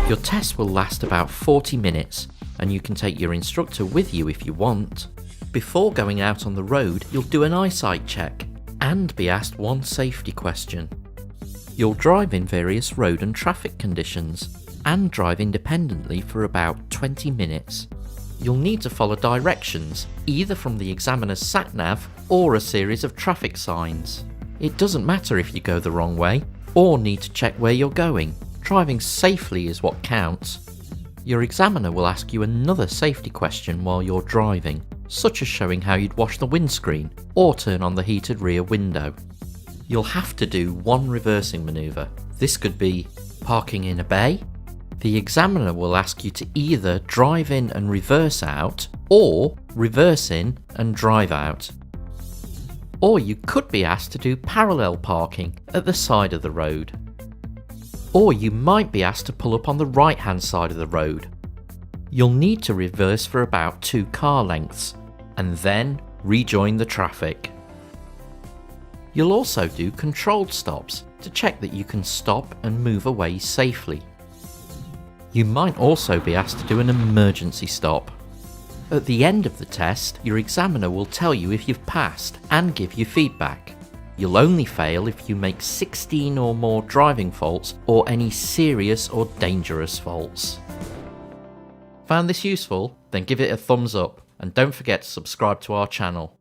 Your test will last about 40 minutes, and you can take your instructor with you if you want. Before going out on the road, you'll do an eyesight check and be asked one safety question. You'll drive in various road and traffic conditions and drive independently for about 20 minutes. You'll need to follow directions, either from the examiner's sat-nav or a series of traffic signs. It doesn't matter if you go the wrong way or need to check where you're going. Driving safely is what counts. Your examiner will ask you another safety question while you're driving, such as showing how you'd wash the windscreen or turn on the heated rear window. You'll have to do one reversing manoeuvre. This could be parking in a bay. The examiner will ask you to either drive in and reverse out, or reverse in and drive out. Or you could be asked to do parallel parking at the side of the road. Or you might be asked to pull up on the right hand side of the road. You'll need to reverse for about 2 car lengths, and then rejoin the traffic. You'll also do controlled stops to check that you can stop and move away safely. You might also be asked to do an emergency stop. At the end of the test, your examiner will tell you if you've passed and give you feedback. You'll only fail if you make 16 or more driving faults or any serious or dangerous faults. Found this useful? Then give it a thumbs up and don't forget to subscribe to our channel.